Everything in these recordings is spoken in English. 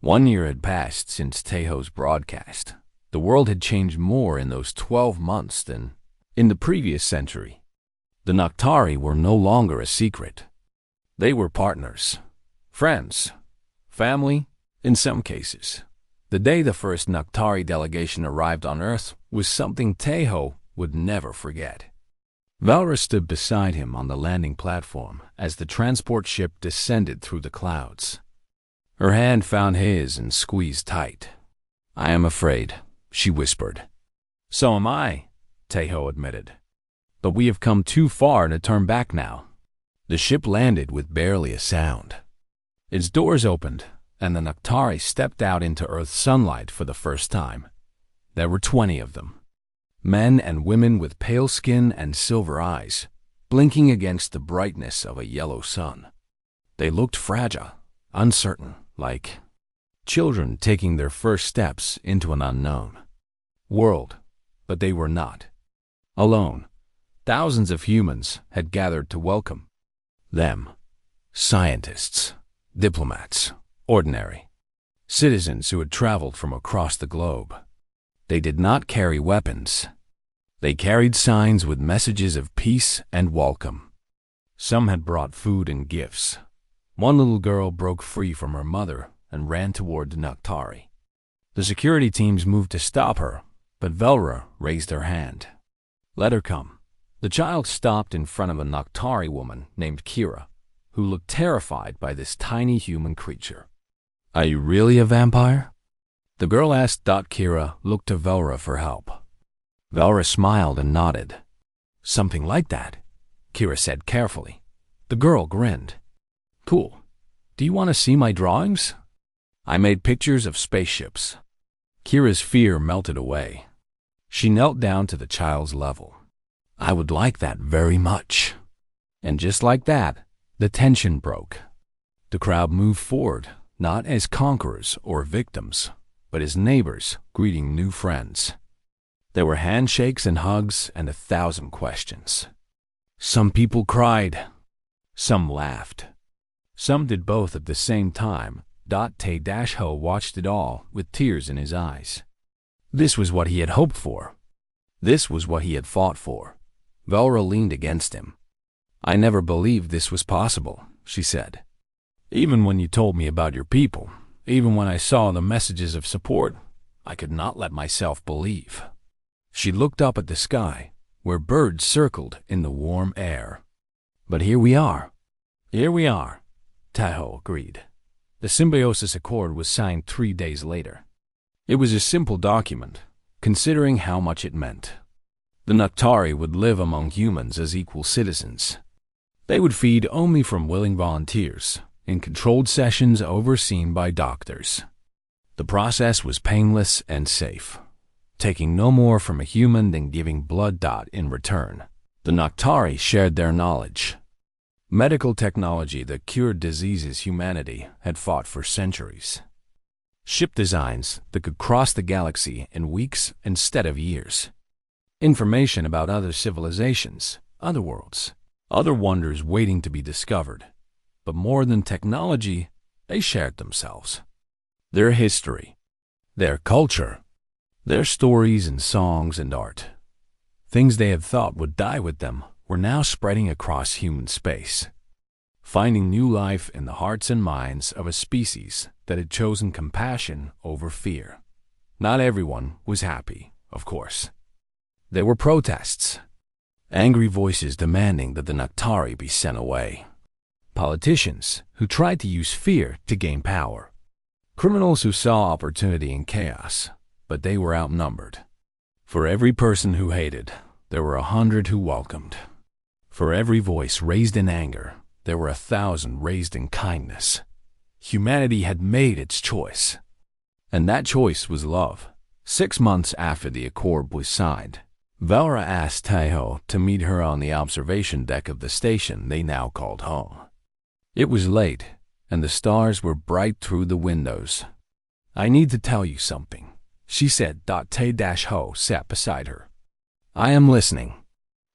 1 year had passed since Teiho's broadcast. The world had changed more in those 12 months than in the previous century. The Noctari were no longer a secret. They were partners, friends, family, in some cases. The day the first Noctari delegation arrived on Earth was something Teiho would never forget. Valra stood beside him on the landing platform as the transport ship descended through the clouds. Her hand found his and squeezed tight. "I am afraid," she whispered. "So am I," Teiho admitted. "But we have come too far to turn back now." The ship landed with barely a sound. Its doors opened, and the Noctari stepped out into Earth's sunlight for the first time. There were 20 of them. Men and women with pale skin and silver eyes, blinking against the brightness of a yellow sun. They looked fragile, uncertain, like children taking their first steps into an unknown world. But they were not alone. Thousands of humans had gathered to welcome them. Scientists, diplomats, ordinary citizens who had traveled from across the globe. They did not carry weapons. They carried signs with messages of peace and welcome. Some had brought food and gifts. One little girl broke free from her mother and ran toward the Noctari. The security teams moved to stop her, but Velra raised her hand. "Let her come." The child stopped in front of a Noctari woman named Kira, who looked terrified by this tiny human creature. "Are you really a vampire?" the girl asked. Kira looked to Velra for help. Velra smiled and nodded. "Something like that," Kira said carefully. The girl grinned. "Cool. Do you want to see my drawings? I made pictures of spaceships." Kira's fear melted away. She knelt down to the child's level. "I would like that very much." And just like that, the tension broke. The crowd moved forward, not as conquerors or victims, but as neighbors greeting new friends. There were handshakes and hugs and 1,000 questions. Some people cried. Some laughed. Some did both at the same time. Te-Ho watched it all with tears in his eyes. This was what he had hoped for. This was what he had fought for. Velra leaned against him. "I never believed this was possible," she said. "Even when you told me about your people, even when I saw the messages of support, I could not let myself believe." She looked up at the sky, where birds circled in the warm air. "But here we are." "Here we are," Teiho agreed. The Symbiosis Accord was signed 3 days later. It was a simple document, considering how much it meant. The Noctari would live among humans as equal citizens. They would feed only from willing volunteers, in controlled sessions overseen by doctors. The process was painless and safe, taking no more from a human than giving blood. In return, the Noctari shared their knowledge. Medical technology that cured diseases humanity had fought for centuries. Ship designs that could cross the galaxy in weeks instead of years. Information about other civilizations, other worlds, other wonders waiting to be discovered. But more than technology, they shared themselves. Their history, their culture, their stories and songs and art. Things they had thought would die with them were now spreading across human space, finding new life in the hearts and minds of a species that had chosen compassion over fear. Not everyone was happy, of course. There were protests, angry voices demanding that the Noctari be sent away, politicians who tried to use fear to gain power, criminals who saw opportunity in chaos, but they were outnumbered. For every person who hated, there were 100 who welcomed. For every voice raised in anger, there were 1,000 raised in kindness. Humanity had made its choice, and that choice was love. 6 months after the accord was signed, Velra asked Teiho to meet her on the observation deck of the station they now called home. It was late, and the stars were bright through the windows. "I need to tell you something," she said. Te-Ho sat beside her. "I am listening."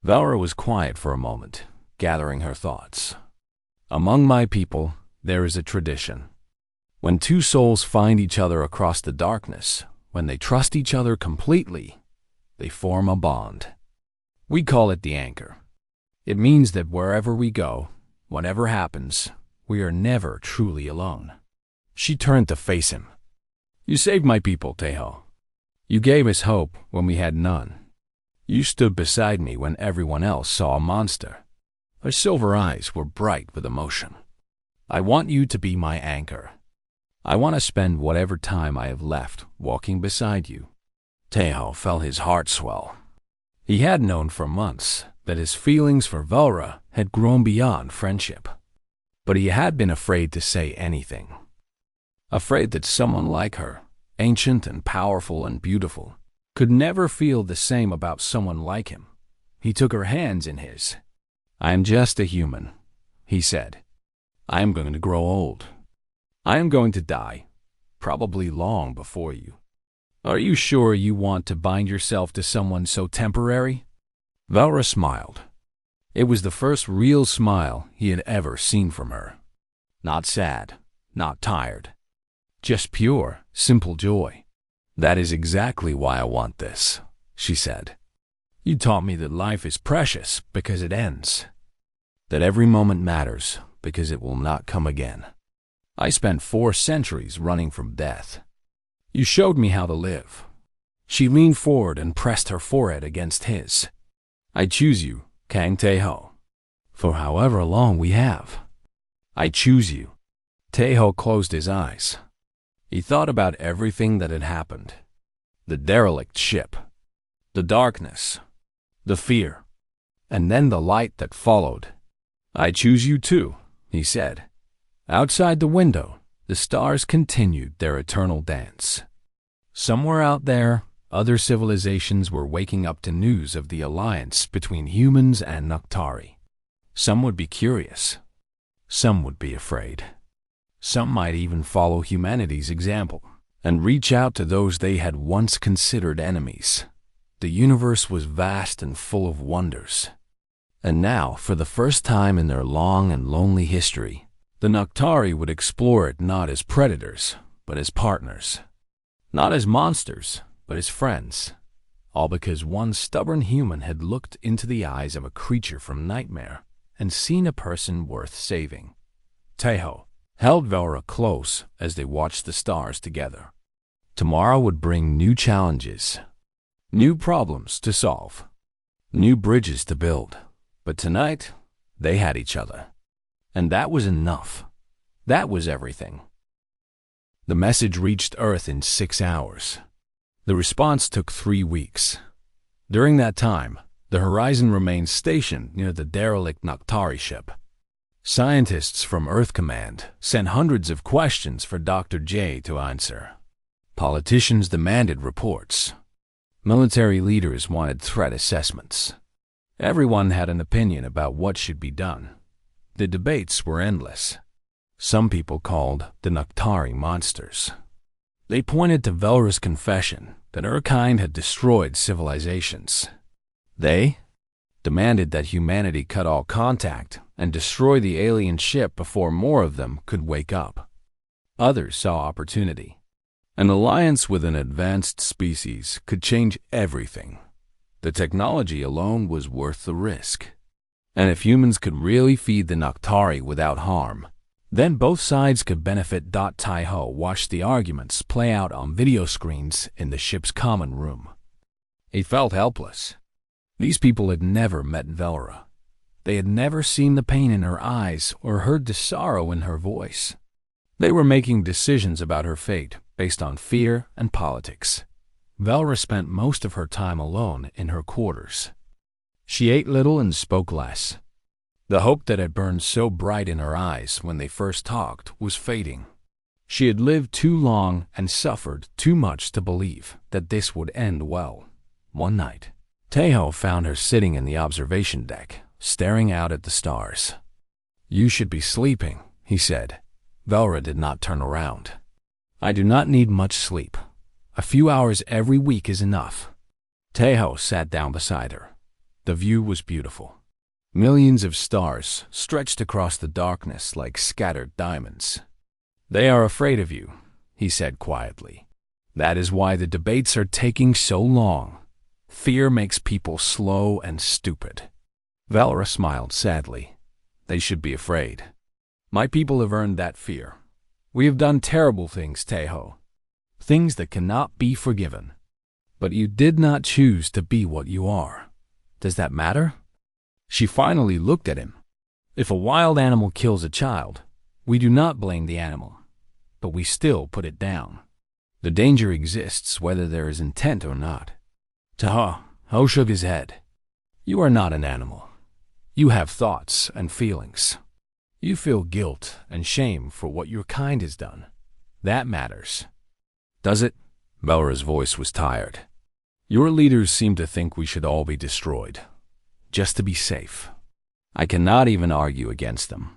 Velra was quiet for a moment, gathering her thoughts. "Among my people, there is a tradition. When two souls find each other across the darkness, when they trust each other completely, they form a bond. We call it the anchor. It means that wherever we go, whatever happens, we are never truly alone. She turned to face him. You saved my people, Tejo. You gave us hope when we had none. You stood beside me when everyone else saw a monster. Her silver eyes were bright with emotion. I want you to be my anchor. I want to spend whatever time I have left walking beside you. Tejo felt his heart swell. He had known for months that his feelings for Velra had grown beyond friendship. But he had been afraid to say anything. Afraid that someone like her, ancient and powerful and beautiful, could never feel the same about someone like him. He took her hands in his. I am just a human, he said. I am going to grow old. I am going to die, probably long before you. Are you sure you want to bind yourself to someone so temporary? Velra smiled. It was the first real smile he had ever seen from her. Not sad, not tired. Just pure, simple joy. That is exactly why I want this, she said. You taught me that life is precious because it ends. That every moment matters because it will not come again. I spent 4 centuries running from death. You showed me how to live. She leaned forward and pressed her forehead against his. I choose you, Kang Tejo, for however long we have. I choose you. Tejo closed his eyes. He thought about everything that had happened. The derelict ship, the darkness, the fear, and then the light that followed. I choose you too, he said. Outside the window, the stars continued their eternal dance. Somewhere out there, other civilizations were waking up to news of the alliance between humans and Naktari. Some would be curious. Some would be afraid. Some might even follow humanity's example and reach out to those they had once considered enemies. The universe was vast and full of wonders. And now, for the first time in their long and lonely history, the Naktari would explore it not as predators, but as partners. Not as monsters, but as friends. All because one stubborn human had looked into the eyes of a creature from nightmare and seen a person worth saving. Tejo held Velra close as they watched the stars together. Tomorrow would bring new challenges, new problems to solve, new bridges to build. But tonight, they had each other. And that was enough. That was everything. The message reached Earth in 6 hours. The response took 3 weeks. During that time, the Horizon remained stationed near the derelict Naktari ship. Scientists from Earth Command sent hundreds of questions for Dr. J to answer. Politicians demanded reports. Military leaders wanted threat assessments. Everyone had an opinion about what should be done. The debates were endless. Some people called the Naktari monsters. They pointed to Velra's confession that her kind had destroyed civilizations. They demanded that humanity cut all contact and destroy the alien ship before more of them could wake up. Others saw opportunity. An alliance with an advanced species could change everything. The technology alone was worth the risk. And if humans could really feed the Naktari without harm, then both sides could benefit. Tejo watched the arguments play out on video screens in the ship's common room. He felt helpless. These people had never met Velra. They had never seen the pain in her eyes or heard the sorrow in her voice. They were making decisions about her fate based on fear and politics. Velra spent most of her time alone in her quarters. She ate little and spoke less. The hope that had burned so bright in her eyes when they first talked was fading. She had lived too long and suffered too much to believe that this would end well. One night, Tejo found her sitting in the observation deck, staring out at the stars. You should be sleeping, he said. Velra did not turn around. I do not need much sleep. A few hours every week is enough. Tejo sat down beside her. The view was beautiful. Millions of stars stretched across the darkness like scattered diamonds. They are afraid of you, he said quietly. That is why the debates are taking so long. Fear makes people slow and stupid. Velra smiled sadly. They should be afraid. My people have earned that fear. We have done terrible things, Teho. Things that cannot be forgiven. But you did not choose to be what you are. Does that matter? She finally looked at him. If a wild animal kills a child, we do not blame the animal, but we still put it down. The danger exists whether there is intent or not. Taho shook his head. You are not an animal. You have thoughts and feelings. You feel guilt and shame for what your kind has done. That matters. Does it? Velra's voice was tired. Your leaders seem to think we should all be destroyed, just to be safe. I cannot even argue against them.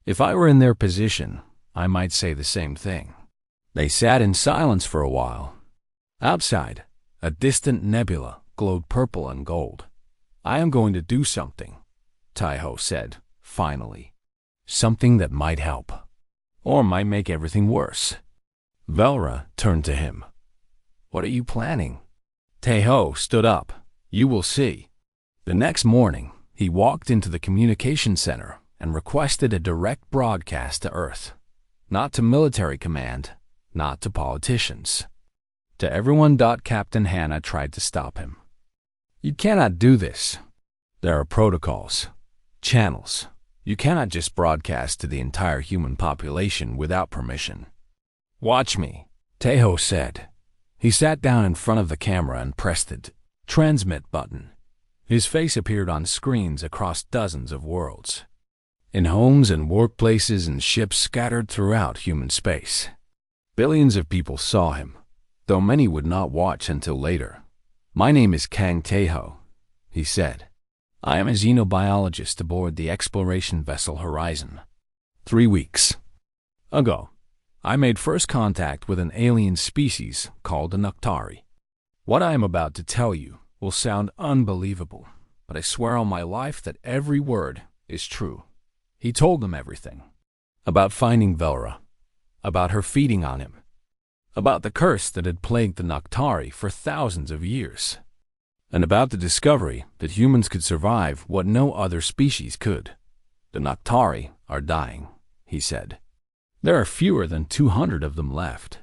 If I were in their position, I might say the same thing. They sat in silence for a while. Outside, a distant nebula glowed purple and gold. I am going to do something, Taiho said, finally. Something that might help, or might make everything worse. Velra turned to him. What are you planning? Taiho stood up. You will see. The next morning, he walked into the communication center and requested a direct broadcast to Earth. Not to military command, not to politicians. To everyone. Captain Hannah tried to stop him. You cannot do this. There are protocols, channels. You cannot just broadcast to the entire human population without permission. Watch me, Taiho said. He sat down in front of the camera and pressed the transmit button. His face appeared on screens across dozens of worlds. In homes and workplaces and ships scattered throughout human space. Billions of people saw him, though many would not watch until later. My name is Kang Taiho, he said. I am a xenobiologist aboard the exploration vessel Horizon. 3 weeks ago, I made first contact with an alien species called the Noctari. What I am about to tell you will sound unbelievable, but I swear on my life that every word is true. He told them everything. About finding Velra, about her feeding on him, about the curse that had plagued the Noctari for thousands of years, and about the discovery that humans could survive what no other species could. The Noctari are dying, he said. There are fewer than 200 of them left.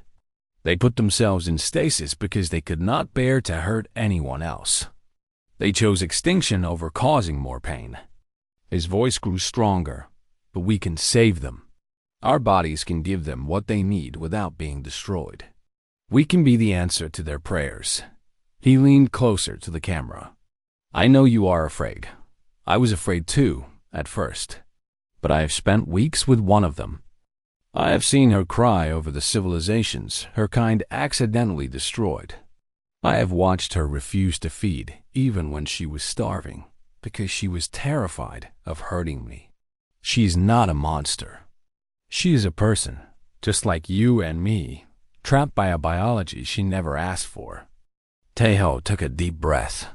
They put themselves in stasis because they could not bear to hurt anyone else. They chose extinction over causing more pain. His voice grew stronger, but we can save them. Our bodies can give them what they need without being destroyed. We can be the answer to their prayers. He leaned closer to the camera. I know you are afraid. I was afraid too, at first. But I have spent weeks with one of them. I have seen her cry over the civilizations her kind accidentally destroyed. I have watched her refuse to feed even when she was starving, because she was terrified of hurting me. She is not a monster. She is a person, just like you and me, trapped by a biology she never asked for. Taiho took a deep breath.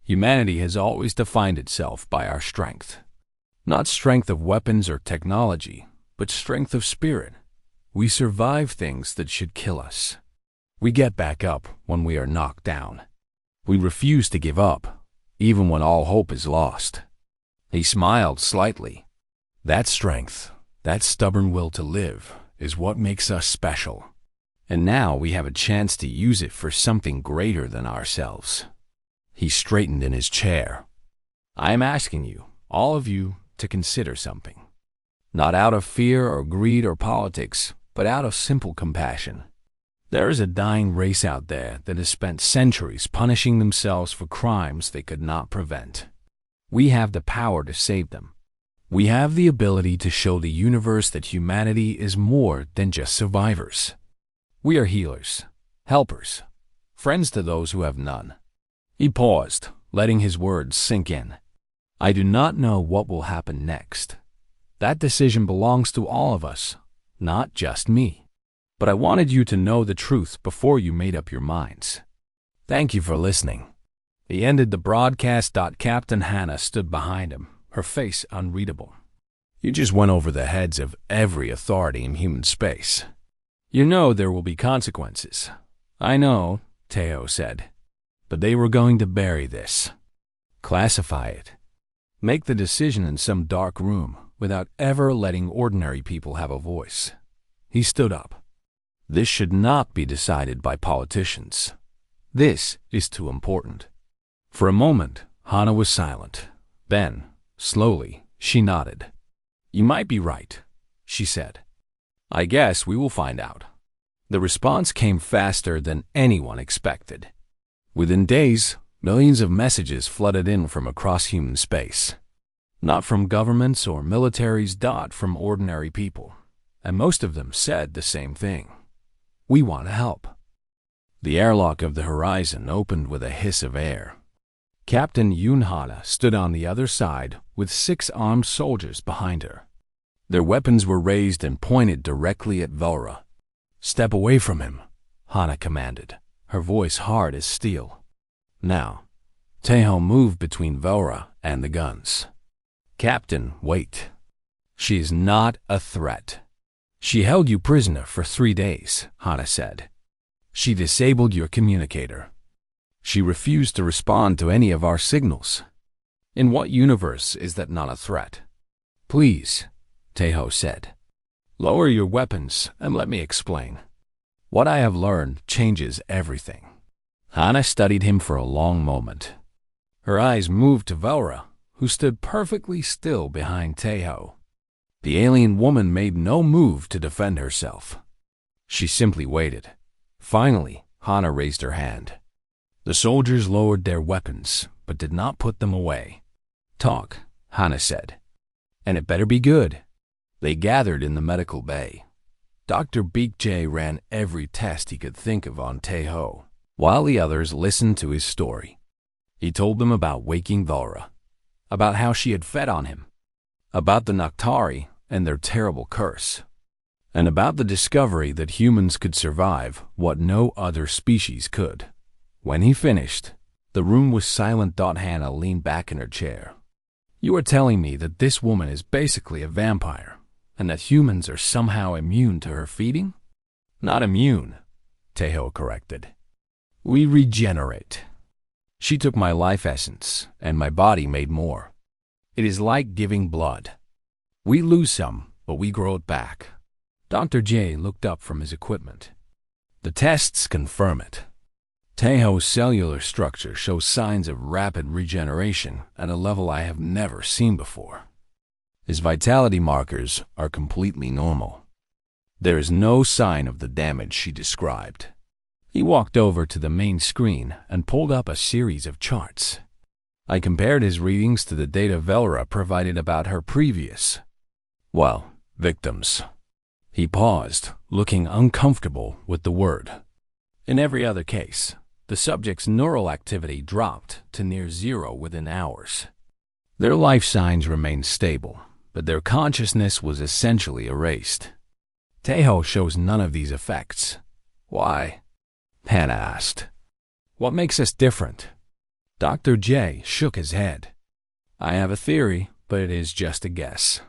Humanity has always defined itself by our strength. Not strength of weapons or technology, but strength of spirit. We survive things that should kill us. We get back up when we are knocked down. We refuse to give up, even when all hope is lost. He smiled slightly. That strength, that stubborn will to live, is what makes us special. And now we have a chance to use it for something greater than ourselves. He straightened in his chair. I am asking you, all of you, to consider something. Not out of fear or greed or politics, but out of simple compassion. There is a dying race out there that has spent centuries punishing themselves for crimes they could not prevent. We have the power to save them. We have the ability to show the universe that humanity is more than just survivors. We are healers, helpers, friends to those who have none. He paused, letting his words sink in. I do not know what will happen next. That decision belongs to all of us, not just me. But I wanted you to know the truth before you made up your minds. Thank you for listening. He ended the broadcast. Captain Hannah stood behind him, her face unreadable. You just went over the heads of every authority in human space. You know there will be consequences. I know, Teo said. But they were going to bury this. Classify it. Make the decision in some dark room without ever letting ordinary people have a voice. He stood up. This should not be decided by politicians. This is too important. For a moment, Hana was silent. Then, slowly, she nodded. You might be right, she said. I guess we will find out. The response came faster than anyone expected. Within days, millions of messages flooded in from across human space. Not from governments or militaries, from ordinary people. And most of them said the same thing. We want to help. The airlock of the horizon opened with a hiss of air. Captain Yoon Hana stood on the other side with 6 armed soldiers behind her. Their weapons were raised and pointed directly at Velra. Step away from him, Hana commanded, her voice hard as steel. Now, Taeho moved between Velra and the guns. Captain, wait. She is not a threat. She held you prisoner for 3 days, Hana said. She disabled your communicator. She refused to respond to any of our signals. In what universe is that not a threat? Please, Taeho said. Lower your weapons and let me explain. What I have learned changes everything. Hana studied him for a long moment. Her eyes moved to Velra, who stood perfectly still behind Taeho. The alien woman made no move to defend herself. She simply waited. Finally, Hana raised her hand. The soldiers lowered their weapons, but did not put them away. Talk, Hana said. And it better be good. They gathered in the medical bay. Dr. Beekjay ran every test he could think of on Taeho, while the others listened to his story. He told them about waking Velra, about how she had fed on him, about the Noctari and their terrible curse, and about the discovery that humans could survive what no other species could. When he finished, the room was silent. Hana leaned back in her chair. You are telling me that this woman is basically a vampire, and that humans are somehow immune to her feeding? Not immune, Taeho corrected. We regenerate. She took my life essence, and my body made more. It is like giving blood. We lose some, but we grow it back. Dr. J looked up from his equipment. The tests confirm it. Taeho's cellular structure shows signs of rapid regeneration at a level I have never seen before. His vitality markers are completely normal. There is no sign of the damage she described. He walked over to the main screen and pulled up a series of charts. I compared his readings to the data Velra provided about her previous, victims. He paused, looking uncomfortable with the word. In every other case, the subject's neural activity dropped to near 0 within hours. Their life signs remained stable, but their consciousness was essentially erased. Taeho shows none of these effects. Why? Hana asked. What makes us different? Dr. J shook his head. I have a theory, but it is just a guess.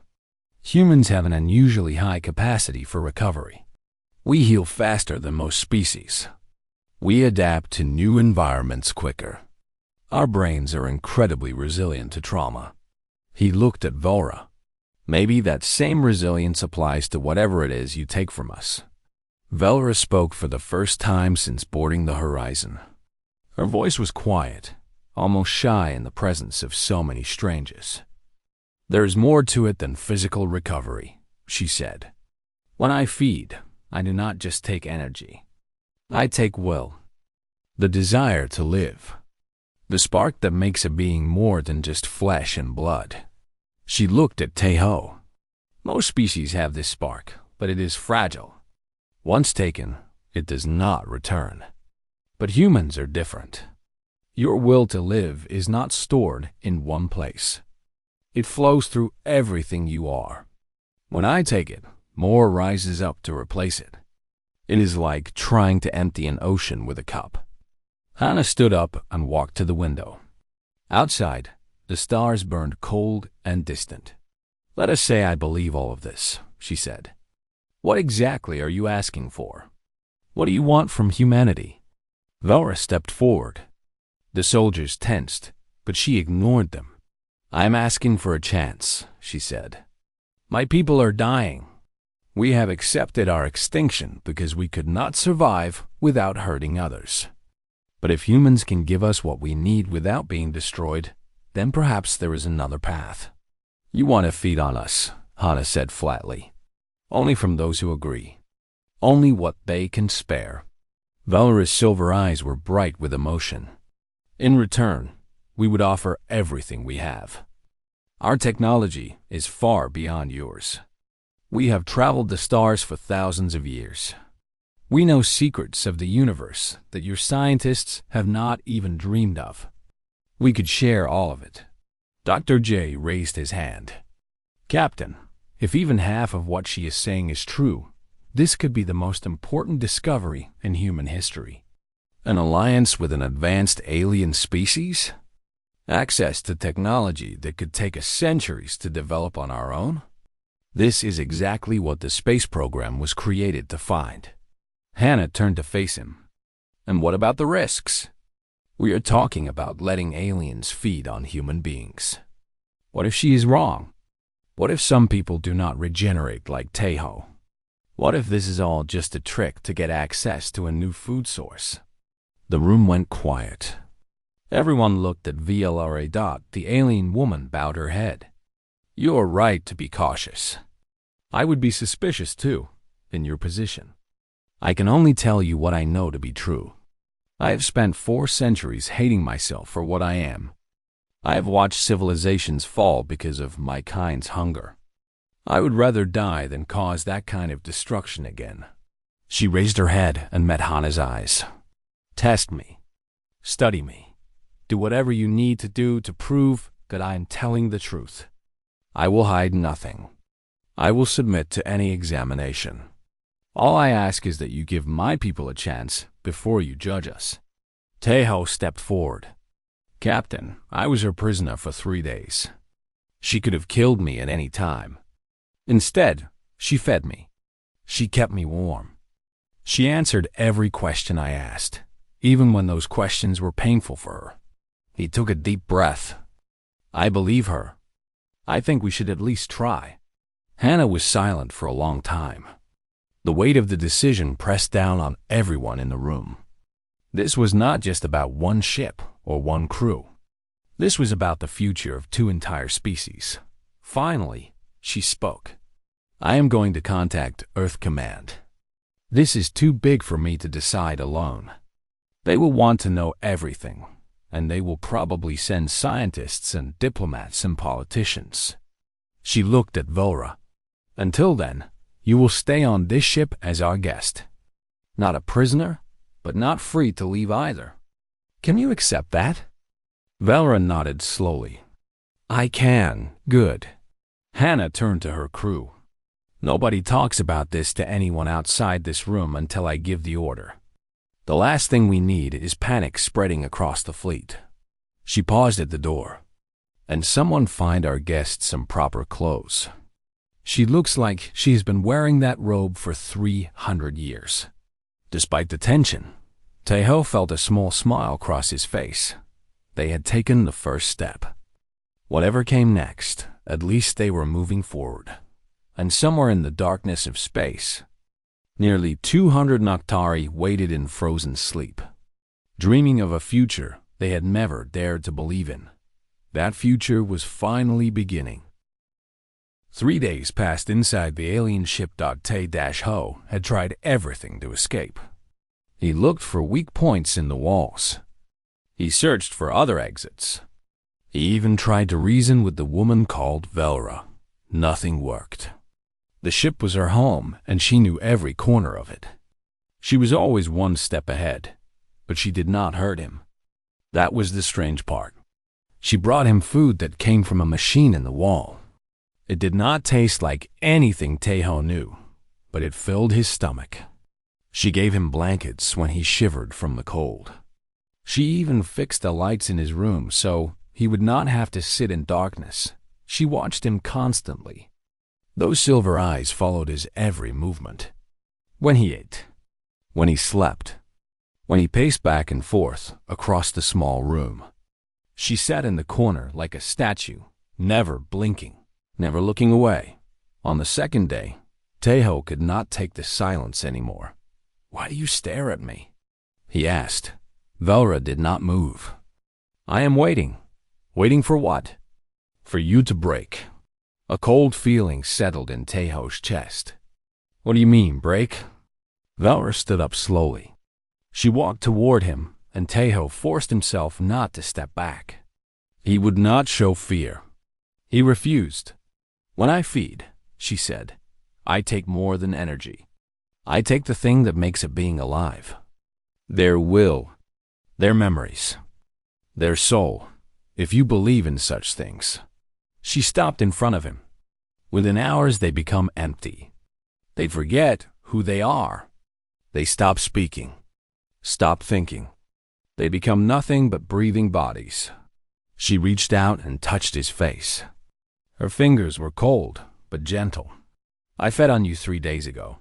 Humans have an unusually high capacity for recovery. We heal faster than most species. We adapt to new environments quicker. Our brains are incredibly resilient to trauma. He looked at Velra. Maybe that same resilience applies to whatever it is you take from us. Velra spoke for the first time since boarding the horizon. Her voice was quiet, almost shy in the presence of so many strangers. There is more to it than physical recovery, she said. When I feed, I do not just take energy. I take will, the desire to live, the spark that makes a being more than just flesh and blood. She looked at Taeho. Most species have this spark, but it is fragile. Once taken, it does not return. But humans are different. Your will to live is not stored in one place. It flows through everything you are. When I take it, more rises up to replace it. It is like trying to empty an ocean with a cup. Hana stood up and walked to the window. Outside, the stars burned cold and distant. Let us say I believe all of this, she said. What exactly are you asking for? What do you want from humanity? Velra stepped forward. The soldiers tensed, but she ignored them. I'm asking for a chance, she said. My people are dying. We have accepted our extinction because we could not survive without hurting others. But if humans can give us what we need without being destroyed, then perhaps there is another path. You want to feed on us, Hana said flatly. Only from those who agree. Only what they can spare. Velra's silver eyes were bright with emotion. In return, we would offer everything we have. Our technology is far beyond yours. We have traveled the stars for thousands of years. We know secrets of the universe that your scientists have not even dreamed of. We could share all of it. Dr. J raised his hand. Captain, if even half of what she is saying is true, this could be the most important discovery in human history. An alliance with an advanced alien species? Access to technology that could take us centuries to develop on our own? This is exactly what the space program was created to find. Hannah turned to face him. And what about the risks? We are talking about letting aliens feed on human beings. What if she is wrong? What if some people do not regenerate like Tejo? What if this is all just a trick to get access to a new food source? The room went quiet. Everyone looked at VLRA. The alien woman bowed her head. You are right to be cautious. I would be suspicious too, in your position. I can only tell you what I know to be true. I have spent 4 centuries hating myself for what I am. I have watched civilizations fall because of my kind's hunger. I would rather die than cause that kind of destruction again. She raised her head and met Hana's eyes. Test me. Study me. Do whatever you need to do to prove that I am telling the truth. I will hide nothing. I will submit to any examination. All I ask is that you give my people a chance before you judge us. Tejo stepped forward. Captain, I was her prisoner for 3 days. She could have killed me at any time. Instead, she fed me. She kept me warm. She answered every question I asked, even when those questions were painful for her. He took a deep breath. I believe her. I think we should at least try. Hannah was silent for a long time. The weight of the decision pressed down on everyone in the room. This was not just about one ship or one crew. This was about the future of 2 entire species. Finally, she spoke. I am going to contact Earth Command. This is too big for me to decide alone. They will want to know everything, and they will probably send scientists and diplomats and politicians. She looked at Velra. Until then, you will stay on this ship as our guest. Not a prisoner, but not free to leave either. Can you accept that? Velra nodded slowly. I can. Good. Hannah turned to her crew. Nobody talks about this to anyone outside this room until I give the order. The last thing we need is panic spreading across the fleet. She paused at the door. And someone find our guest some proper clothes. She looks like she has been wearing that robe for 300 years. Despite the tension, Tejo felt a small smile cross his face. They had taken the first step. Whatever came next, at least they were moving forward. And somewhere in the darkness of space, nearly 200 Noctari waited in frozen sleep, dreaming of a future they had never dared to believe in. That future was finally beginning. 3 days passed inside the alien ship. Te-Ho had tried everything to escape. He looked for weak points in the walls. He searched for other exits. He even tried to reason with the woman called Velra. Nothing worked. The ship was her home, and she knew every corner of it. She was always one step ahead, but she did not hurt him. That was the strange part. She brought him food that came from a machine in the wall. It did not taste like anything Tejo knew, but it filled his stomach. She gave him blankets when he shivered from the cold. She even fixed the lights in his room so he would not have to sit in darkness, She watched him constantly. Those silver eyes followed his every movement. When he ate, when he slept, when he paced back and forth across the small room. She sat in the corner like a statue, never blinking, never looking away. On the second day, Tejo could not take the silence anymore. "Why do you stare at me?" he asked. Velra did not move. "I am waiting." "Waiting for what?" "For you to break." A cold feeling settled in Tejo's chest. "What do you mean, break?" Velra stood up slowly. She walked toward him, and Tejo forced himself not to step back. He would not show fear. He refused. "When I feed," she said, "I take more than energy. I take the thing that makes a being alive. Their will, their memories, their soul, if you believe in such things." She stopped in front of him. Within hours they become empty. They forget who they are. They stop speaking, stop thinking. They become nothing but breathing bodies. She reached out and touched his face. Her fingers were cold, but gentle. "I fed on you 3 days ago.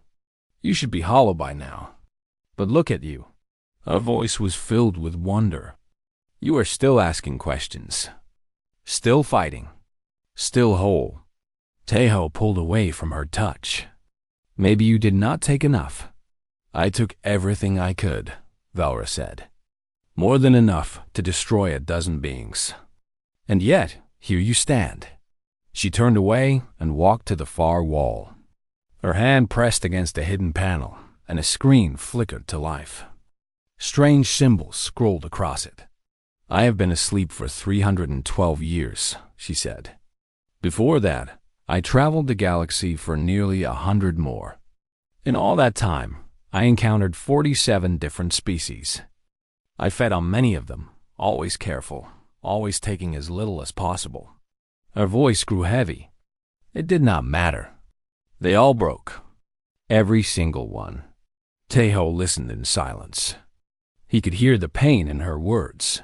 You should be hollow by now. But look at you." Her voice was filled with wonder. "You are still asking questions. Still fighting. Still whole." Tejo pulled away from her touch. "Maybe you did not take enough." "I took everything I could," Velra said. "More than enough to destroy a dozen beings. And yet, here you stand." She turned away and walked to the far wall. Her hand pressed against a hidden panel, and a screen flickered to life. Strange symbols scrolled across it. "I have been asleep for 312 years, she said. "Before that, I traveled the galaxy for nearly 100 more. In all that time, I encountered 47 different species. I fed on many of them, always careful, always taking as little as possible." Her voice grew heavy. It did not matter. They all broke. Every single one. Tejo listened in silence. He could hear the pain in her words.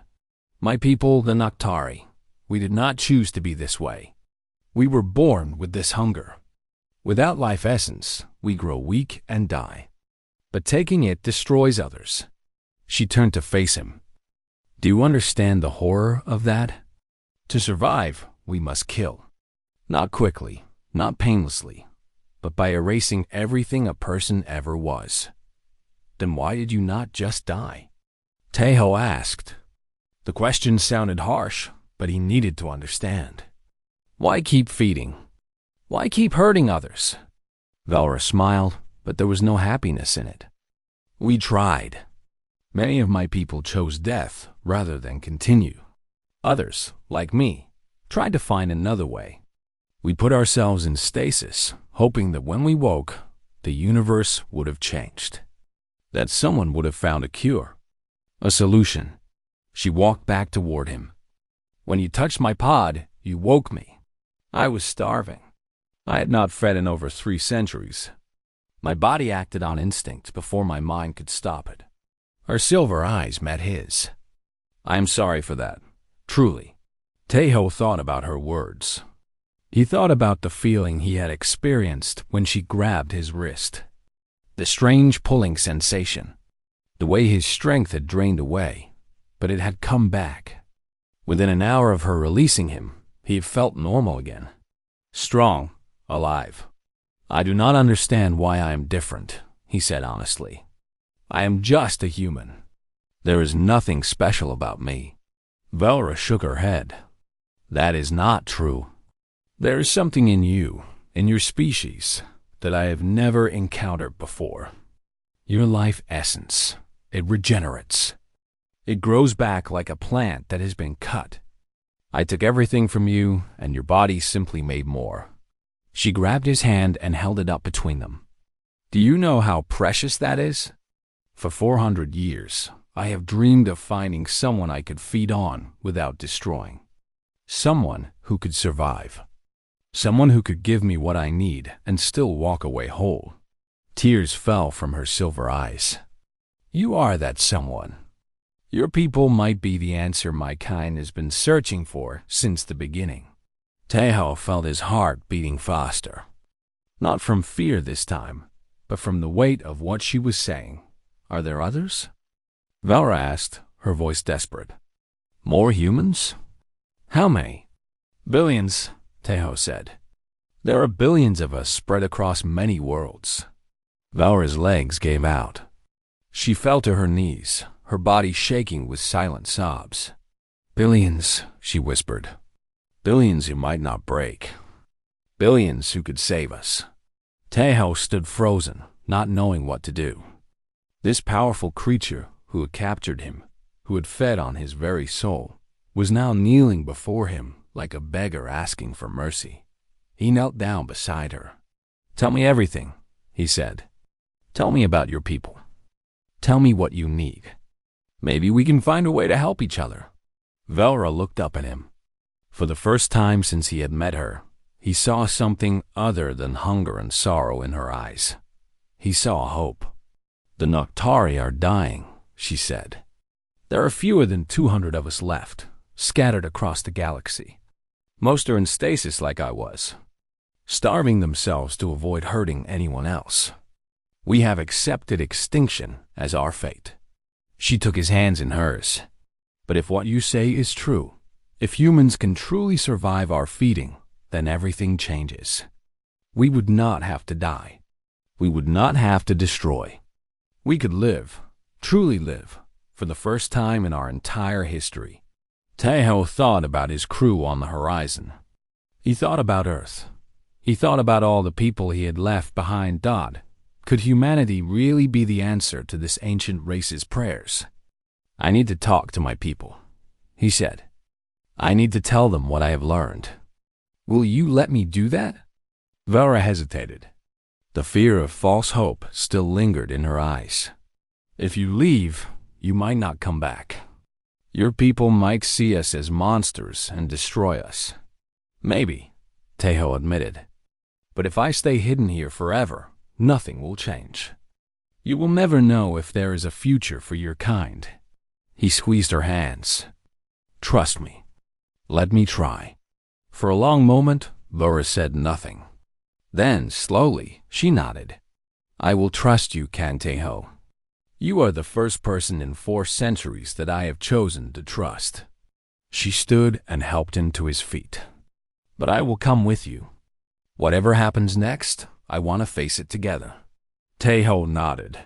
"My people, the Noctari, we did not choose to be this way. We were born with this hunger. Without life essence, we grow weak and die. But taking it destroys others." She turned to face him. "Do you understand the horror of that? To survive, we must kill. Not quickly, not painlessly, but by erasing everything a person ever was." "Then why did you not just die?" Tejo asked. The question sounded harsh, but he needed to understand. "Why keep feeding? Why keep hurting others?" Velra smiled, but there was no happiness in it. "We tried. Many of my people chose death rather than continue. Others, like me, tried to find another way. We put ourselves in stasis, hoping that when we woke, the universe would have changed. That someone would have found a cure, a solution." She walked back toward him. "When you touched my pod, you woke me. I was starving. I had not fed in over 3 centuries. My body acted on instinct before my mind could stop it." Her silver eyes met his. "I am sorry for that, truly." Tejo thought about her words. He thought about the feeling he had experienced when she grabbed his wrist. The strange pulling sensation. The way his strength had drained away, but it had come back. Within an hour of her releasing him, he felt normal again. Strong, alive. "I do not understand why I am different," he said honestly. "I am just a human. There is nothing special about me." Velra shook her head. "That is not true. There is something in you, in your species, that I have never encountered before. Your life essence, it regenerates. It grows back like a plant that has been cut. I took everything from you, and your body simply made more." She grabbed his hand and held it up between them. "Do you know how precious that is? For 400 years, I have dreamed of finding someone I could feed on without destroying. Someone who could survive. Someone who could give me what I need and still walk away whole." Tears fell from her silver eyes. "You are that someone. Your people might be the answer my kind has been searching for since the beginning." Taeho felt his heart beating faster. Not from fear this time, but from the weight of what she was saying. Are there others? Valra asked, her voice desperate. More humans? How many? Billions, Taeho said. There are billions of us spread across many worlds. Valra's legs gave out. She fell to her knees, her body shaking with silent sobs. Billions, she whispered. Billions who might not break. Billions who could save us. Taeho stood frozen, not knowing what to do. This powerful creature who had captured him, who had fed on his very soul, was now kneeling before him like a beggar asking for mercy. He knelt down beside her. Tell me everything, he said. Tell me about your people. Tell me what you need. Maybe we can find a way to help each other. Velra looked up at him. For the first time since he had met her, he saw something other than hunger and sorrow in her eyes. He saw hope. The Noctari are dying, she said. There are fewer than 200 of us left, scattered across the galaxy. Most are in stasis like I was, starving themselves to avoid hurting anyone else. We have accepted extinction as our fate. She took his hands in hers. But if what you say is true, if humans can truly survive our feeding, then everything changes. We would not have to die. We would not have to destroy. We could live, truly live, for the first time in our entire history. Taeho thought about his crew on the horizon. He thought about Earth. He thought about all the people he had left behind. Could humanity really be the answer to this ancient race's prayers? I need to talk to my people, he said. I need to tell them what I have learned. Will you let me do that? Velra hesitated. The fear of false hope still lingered in her eyes. If you leave, you might not come back. Your people might see us as monsters and destroy us. Maybe, Taeho admitted. But if I stay hidden here forever, nothing will change. You will never know if there is a future for your kind. He squeezed her hands. Trust me. Let me try. For a long moment, Velra said nothing. Then, slowly, she nodded. I will trust you, Taeho. You are the first person in 4 centuries that I have chosen to trust. She stood and helped him to his feet. But I will come with you. Whatever happens next, I want to face it together. Taeho nodded.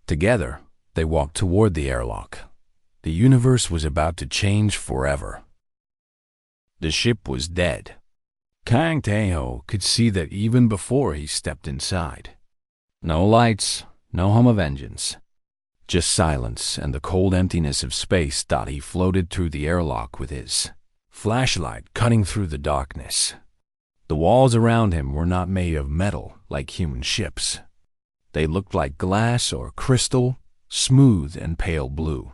Together, they walked toward the airlock. The universe was about to change forever. The ship was dead. Taeho could see that even before he stepped inside. No lights, no hum of engines. Just silence and the cold emptiness of space. He floated through the airlock with his flashlight cutting through the darkness. The walls around him were not made of metal like human ships. They looked like glass or crystal, smooth and pale blue.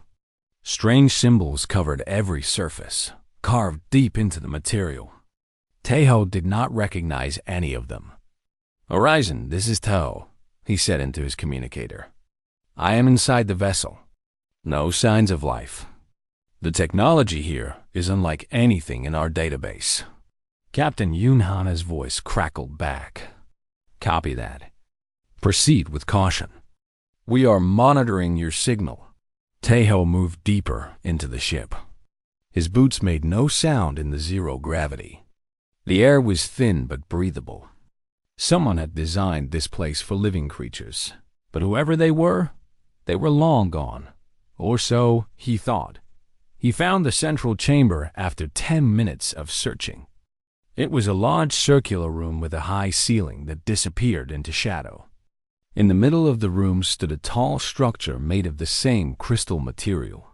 Strange symbols covered every surface, carved deep into the material. Taeho did not recognize any of them. Horizon, this is Taeho, he said into his communicator. I am inside the vessel. No signs of life. The technology here is unlike anything in our database. Captain Yunhana's voice crackled back. Copy that. Proceed with caution. We are monitoring your signal. Taeho moved deeper into the ship. His boots made no sound in the zero gravity. The air was thin but breathable. Someone had designed this place for living creatures, but whoever they were long gone. Or so he thought. He found the central chamber after 10 minutes of searching. It was a large circular room with a high ceiling that disappeared into shadow. In the middle of the room stood a tall structure made of the same crystal material.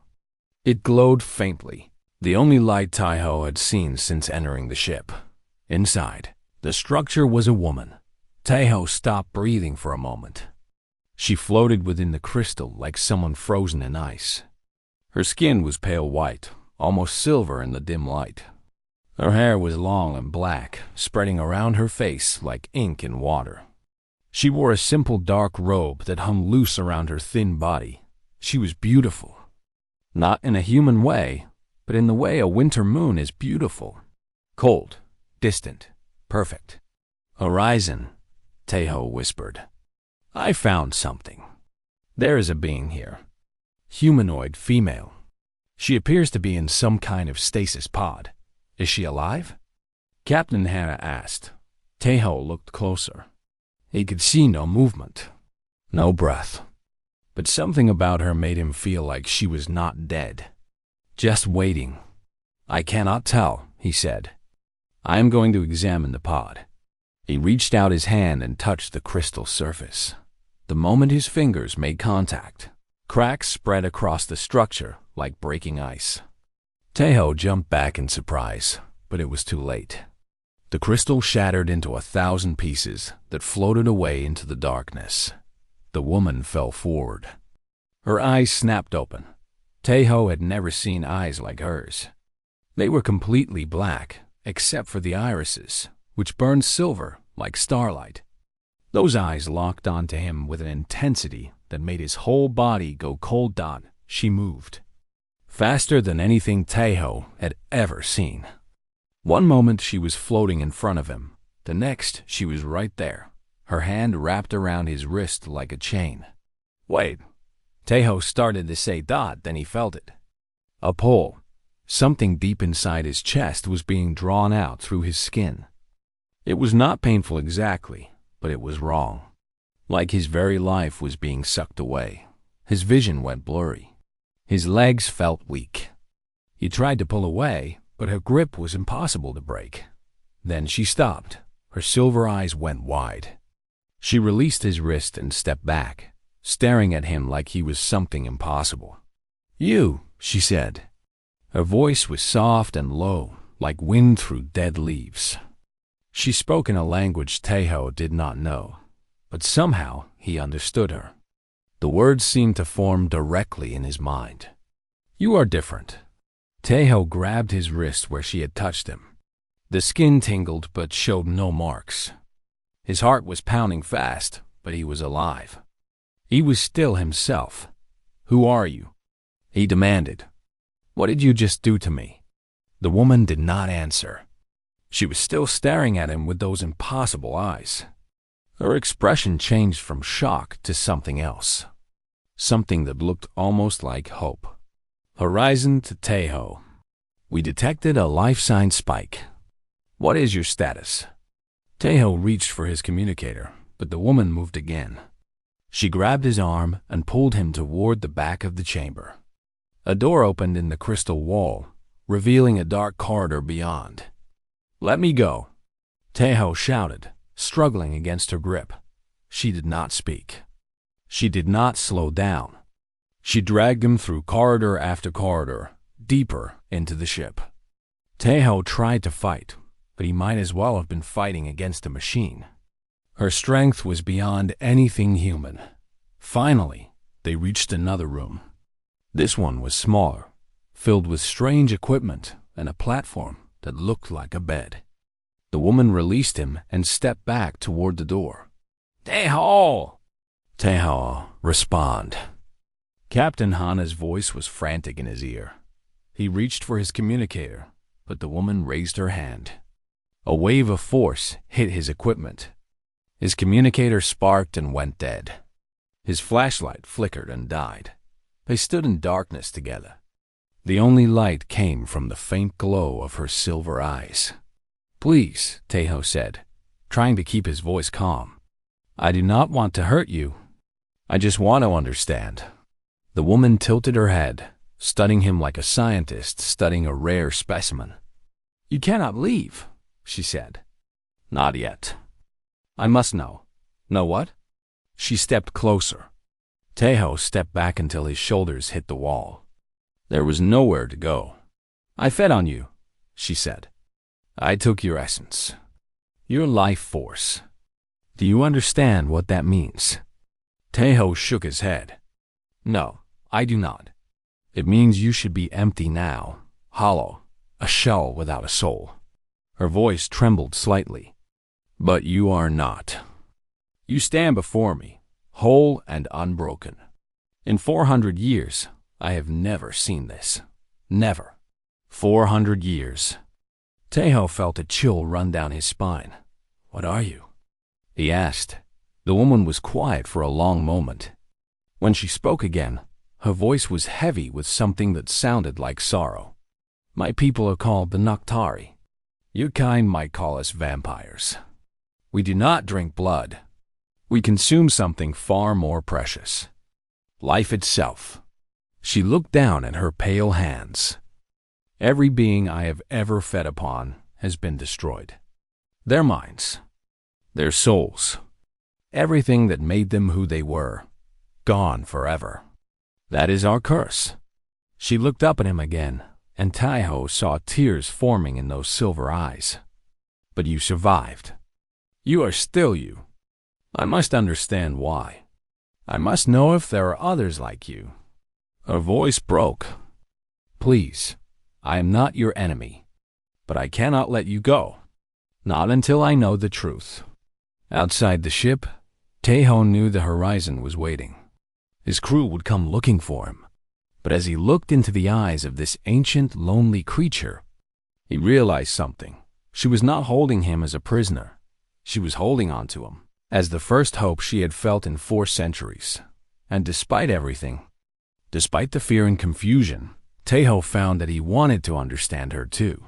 It glowed faintly, the only light Taeho had seen since entering the ship. Inside, the structure was a woman. Taeho stopped breathing for a moment. She floated within the crystal like someone frozen in ice. Her skin was pale white, almost silver in the dim light. Her hair was long and black, spreading around her face like ink in water. She wore a simple dark robe that hung loose around her thin body. She was beautiful. Not in a human way, but in the way a winter moon is beautiful. Cold, distant, perfect. Horizon, Tejo whispered. I found something. There is a being here. Humanoid female. She appears to be in some kind of stasis pod. Is she alive? Captain Hannah asked. Tejo looked closer. He could see no movement, no breath. But something about her made him feel like she was not dead. Just waiting. I cannot tell, he said. I am going to examine the pod. He reached out his hand and touched the crystal surface. The moment his fingers made contact, cracks spread across the structure like breaking ice. Tejo jumped back in surprise, but it was too late. The crystal shattered into 1,000 pieces that floated away into the darkness. The woman fell forward. Her eyes snapped open. Tejo had never seen eyes like hers. They were completely black, except for the irises, which burned silver like starlight. Those eyes locked onto him with an intensity that made his whole body go cold. She moved. Faster than anything Tejo had ever seen. One moment she was floating in front of him. The next she was right there, her hand wrapped around his wrist like a chain. Wait. Tejo started to say then he felt it. A pull. Something deep inside his chest was being drawn out through his skin. It was not painful exactly, but it was wrong. Like his very life was being sucked away. His vision went blurry. His legs felt weak. He tried to pull away, but her grip was impossible to break. Then she stopped. Her silver eyes went wide. She released his wrist and stepped back, staring at him like he was something impossible. You, she said. Her voice was soft and low, like wind through dead leaves. She spoke in a language Tejo did not know, but somehow he understood her. The words seemed to form directly in his mind. You are different. Tejo grabbed his wrist where she had touched him. The skin tingled but showed no marks. His heart was pounding fast, but he was alive. He was still himself. Who are you? He demanded. What did you just do to me? The woman did not answer. She was still staring at him with those impossible eyes. Her expression changed from shock to something else. Something that looked almost like hope. Horizon to Tejo. We detected a life sign spike. What is your status? Tejo reached for his communicator, but the woman moved again. She grabbed his arm and pulled him toward the back of the chamber. A door opened in the crystal wall, revealing a dark corridor beyond. Let me go, Tejo shouted, struggling against her grip. She did not speak. She did not slow down. She dragged him through corridor after corridor, deeper into the ship. Tejo tried to fight, but he might as well have been fighting against a machine. Her strength was beyond anything human. Finally, they reached another room. This one was smaller, filled with strange equipment and a platform that looked like a bed. The woman released him and stepped back toward the door. Tejo! Tejo, respond. Captain Hana's voice was frantic in his ear. He reached for his communicator, but the woman raised her hand. A wave of force hit his equipment. His communicator sparked and went dead. His flashlight flickered and died. They stood in darkness together. The only light came from the faint glow of her silver eyes. Please, Tejo said, trying to keep his voice calm. I do not want to hurt you. I just want to understand. The woman tilted her head, studying him like a scientist studying a rare specimen. You cannot leave, she said. Not yet. I must know. Know what? She stepped closer. Tejo stepped back until his shoulders hit the wall. There was nowhere to go. I fed on you, she said. I took your essence. Your life force. Do you understand what that means? Tejo shook his head. No, I do not. It means you should be empty now, hollow, a shell without a soul. Her voice trembled slightly. But you are not. You stand before me, whole and unbroken. In 400 years, I have never seen this. Never. 400 years. Taeho felt a chill run down his spine. "What are you?" he asked. The woman was quiet for a long moment. When she spoke again, her voice was heavy with something that sounded like sorrow. "My people are called the Noctari. Your kind might call us vampires. We do not drink blood. We consume something far more precious. Life itself." She looked down at her pale hands. "Every being I have ever fed upon has been destroyed. Their minds, their souls, everything that made them who they were, gone forever. That is our curse." She looked up at him again, and Taeho saw tears forming in those silver eyes. "But you survived. You are still you. I must understand why. I must know if there are others like you." Her voice broke. "Please, I am not your enemy, but I cannot let you go. Not until I know the truth." Outside the ship, Taeho knew the horizon was waiting. His crew would come looking for him. But as he looked into the eyes of this ancient, lonely creature, he realized something. She was not holding him as a prisoner. She was holding on to him as the first hope she had felt in 4 centuries. And despite everything, despite the fear and confusion, Taeho found that he wanted to understand her too.